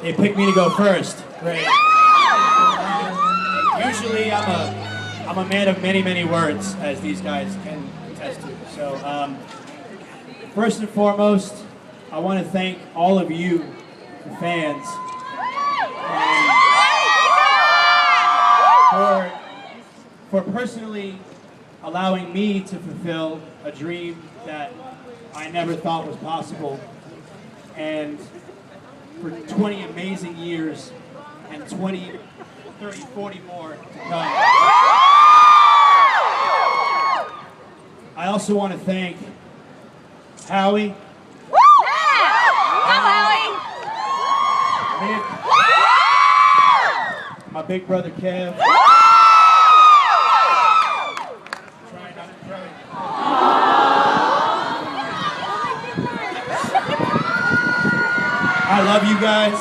They picked me to go first. Great. Usually I'm a man of many, many words, as these guys can attest to. So first and foremost, I want to thank all of you, the fans, for personally allowing me to fulfill a dream that I never thought was possible. And for 20 amazing years and 20, 30, 40 more to come. I also want to thank Howie, Nick, my big brother Kev. Try not to cry. I love you guys.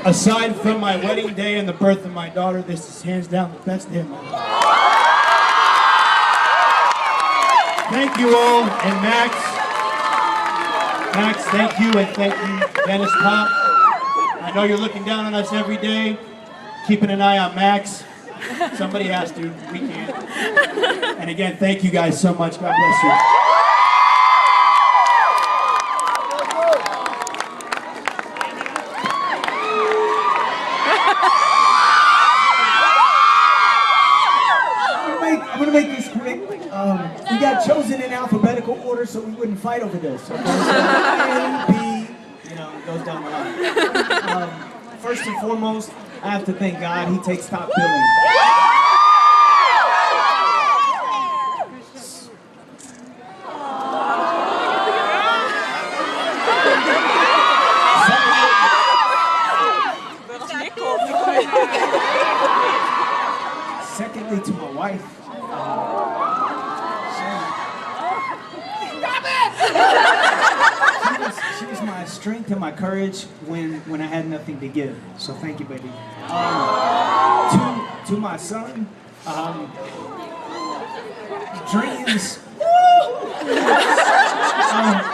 Aside from my wedding day and the birth of my daughter, this is hands down the best day of my life. Thank you all, and Max, thank you, and thank you, Dennis Pop. I know you're looking down on us every day, keeping an eye on Max. Somebody has to, we can't. And again, thank you guys so much. God bless you. I'm gonna make this quick. We got chosen in alphabetical order so we wouldn't fight over this. Okay? So A, B, it goes down the line. First and foremost, I have to thank God. He takes top billing. Secondly, to my wife. She was my strength and my courage when I had nothing to give. So thank you, baby. To my son,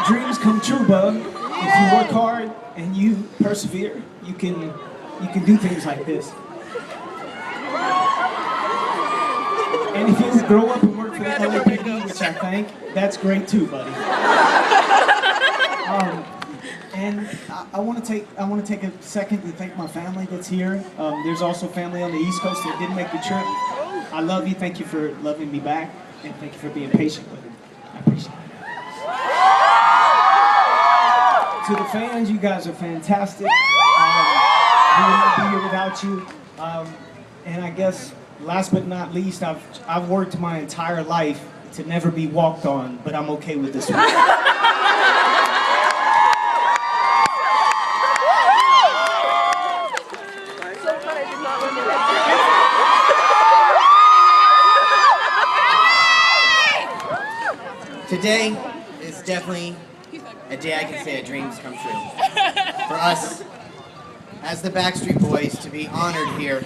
dreams come true, bub. If you work hard and you persevere, you can do things like this. And if you grow up and work for the LAPD, which I think, that's great too, buddy. And I want to take a second to thank my family that's here. There's also family on the East Coast that didn't make the trip. I love you. Thank you for loving me back, and thank you for being patient with me. I appreciate it. To the fans, you guys are fantastic. We would not be here without you. And I guess, last but not least, I've worked my entire life to never be walked on, but I'm okay with this one. Today is definitely a day I can say a dream's come true. For us, as the Backstreet Boys, to be honored here,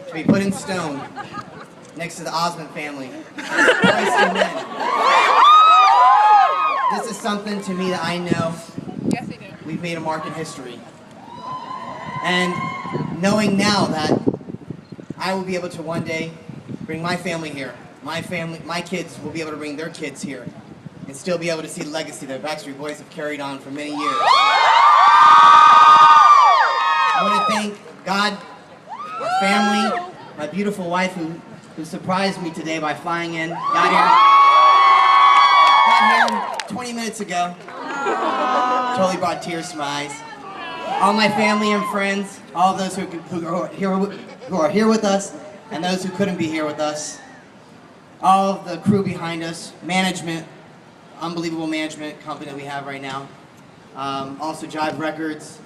to be put in stone next to the Osmond family. This is something to me that I know we've made a mark in history. And knowing now that I will be able to one day bring my family here, my kids will be able to bring their kids here, and still be able to see the legacy that Backstreet Boys have carried on for many years. I want to thank God, my family, my beautiful wife who surprised me today by flying in. Got here 20 minutes ago. Totally brought tears to my eyes. All my family and friends, all those who are here with us, and those who couldn't be here with us. All of the crew behind us, management, unbelievable management company that we have right now. Also Jive Records,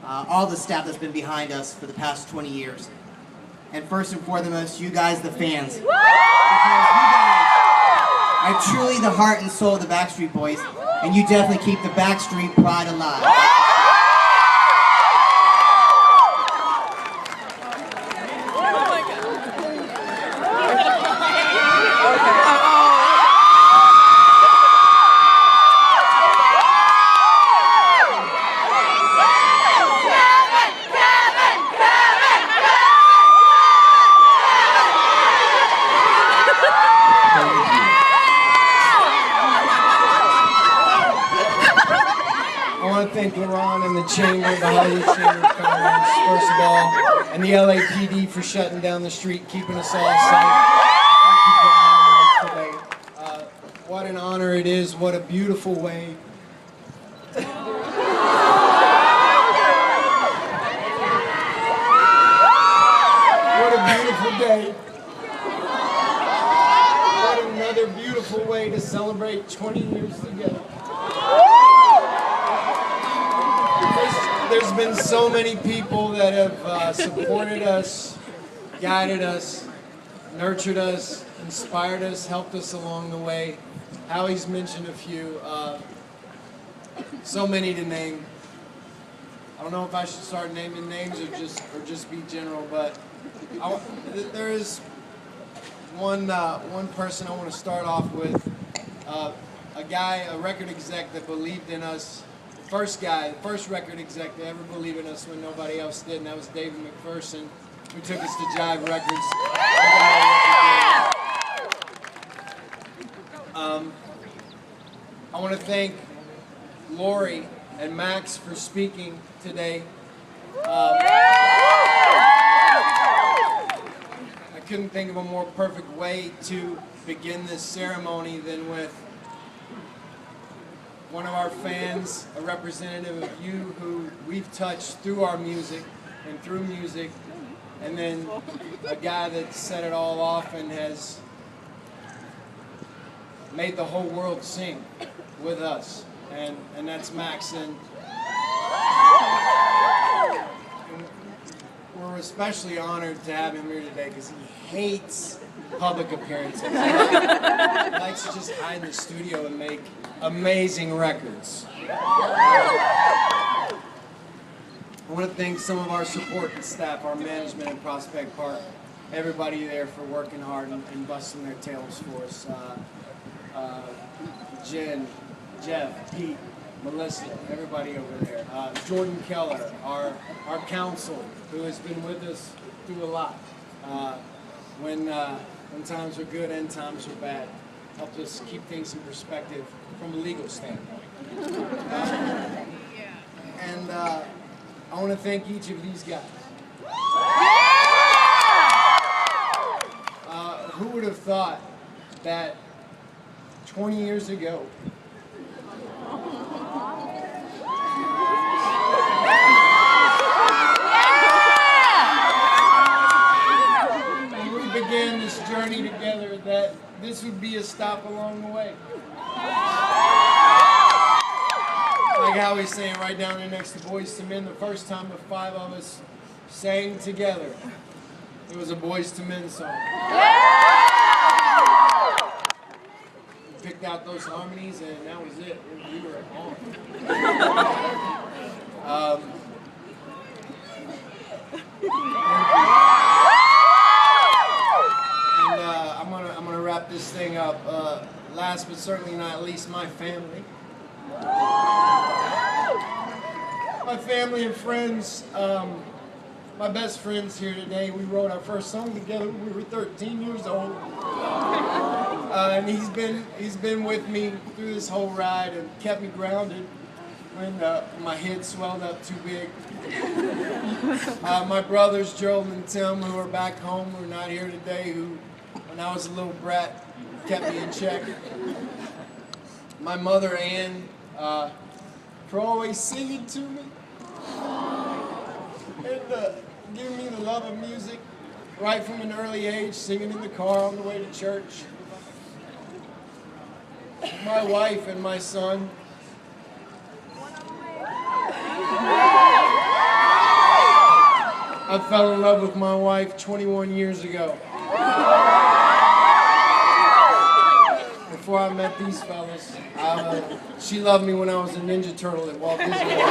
all the staff that's been behind us for the past 20 years. And first and foremost, you guys, the fans. Because you guys are truly the heart and soul of the Backstreet Boys, and you definitely keep the Backstreet pride alive. thank LaRon and the Chamber, the Hollywood Chamber of Commerce, first of all, and the LAPD for shutting down the street, keeping us all safe. Thank you for honoring us today. What an honor it is. What a beautiful way. What a beautiful day. What another beautiful way to celebrate 20 years together. There's been so many people that have supported us, guided us, nurtured us, inspired us, helped us along the way. Howie's mentioned a few. So many to name. I don't know if I should start naming names or just be general, but there is one person I want to start off with. A guy, a record exec that believed in us. The first record exec to ever believe in us when nobody else did, and that was David McPherson, who took us to Jive Records. I want to thank Lori and Max for speaking today. I couldn't think of a more perfect way to begin this ceremony than with one of our fans, a representative of you who we've touched through our music and through music, and then a guy that set it all off and has made the whole world sing with us, and that's Max. And we're especially honored to have him here today because he hates public appearances. He likes to just hide in the studio and make amazing records. I want to thank some of our support staff, our management in Prospect Park, everybody there for working hard and busting their tails for us. Jen, Jeff, Pete, Melissa, everybody over there. Jordan Keller, our counsel, who has been with us through a lot. When times were good and times were bad, helped us keep things in perspective from a legal standpoint. And I want to thank each of these guys. Who would have thought that 20 years ago, when we began this journey together, that this would be a stop along the way. Like Howie's saying right down there next to Boyz II Men, the first time the five of us sang together, it was a Boyz II Men song. We picked out those harmonies and that was it. We were on. And I'm gonna wrap this thing up. Last but certainly not least, my family. My family and friends, my best friends here today. We wrote our first song together when we were 13 years old. And he's been with me through this whole ride and kept me grounded when my head swelled up too big. My brothers, Gerald and Tim, who are back home, who are not here today, who, when I was a little brat, kept me in check. My mother, Ann, for always singing to me and giving me the love of music right from an early age, singing in the car on the way to church. My wife and my son. I fell in love with my wife 21 years ago. Before I met these fellas, she loved me when I was a Ninja Turtle at Walt Disney World.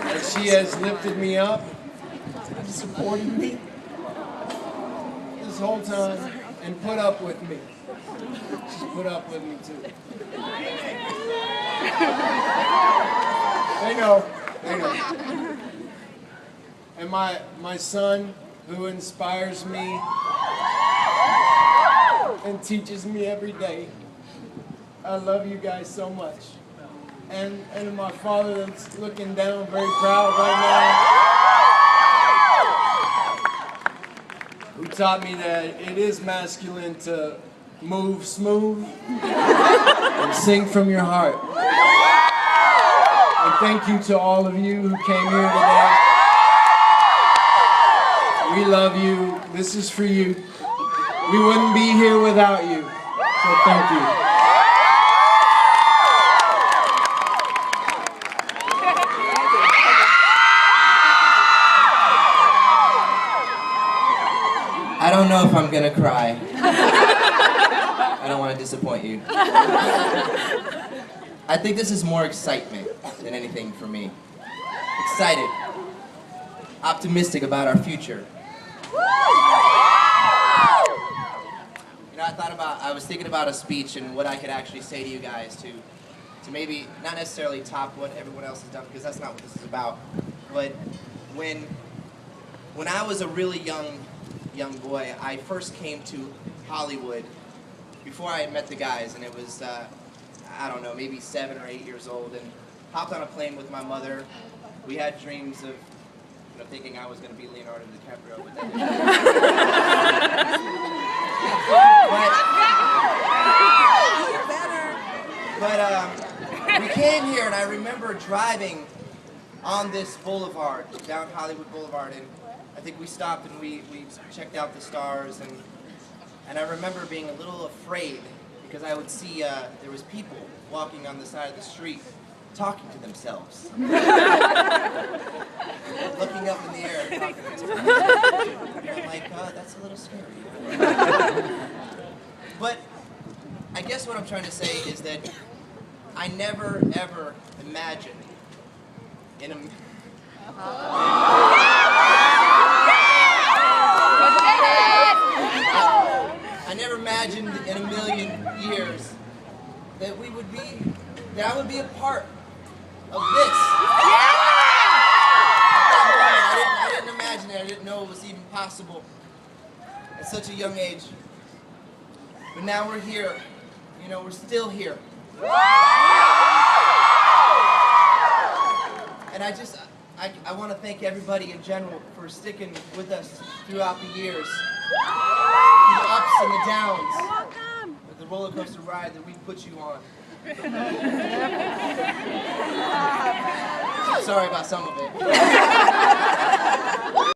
And she has lifted me up and supported me this whole time and put up with me. She's put up with me too. They know. And my son, who inspires me and teaches me every day. I love you guys so much. And my father that's looking down, very proud right now, who taught me that it is masculine to move smooth and sing from your heart. And thank you to all of you who came here today. We love you. This is for you. We wouldn't be here without you. So thank you. I don't know if I'm gonna cry. I don't want to disappoint you. I think this is more excitement than anything for me. Excited. Optimistic about our future. You know, I was thinking about a speech and what I could actually say to you guys to maybe not necessarily top what everyone else has done, because that's not what this is about. But when I was a really young boy, I first came to Hollywood before I had met the guys, and it was I don't know, maybe 7 or 8 years old, and hopped on a plane with my mother. We had dreams of, you know, thinking I was going to be Leonardo DiCaprio, but that but we came here, and I remember driving on this boulevard, down Hollywood Boulevard, and I think we stopped and we checked out the stars, and I remember being a little afraid because I would see there was people walking on the side of the street talking to themselves. Looking up in the air and talking to themselves. And I'm like, that's a little scary. But I guess what I'm trying to say is that I never ever imagined in a I never imagined in a million years that I would be a part of this. I didn't imagine it. I didn't know it was even possible at such a young age. But now we're here. You know, we're still here. And I want to thank everybody in general for sticking with us throughout the years. The ups and the downs. The roller coaster ride that we put you on. Sorry about some of it.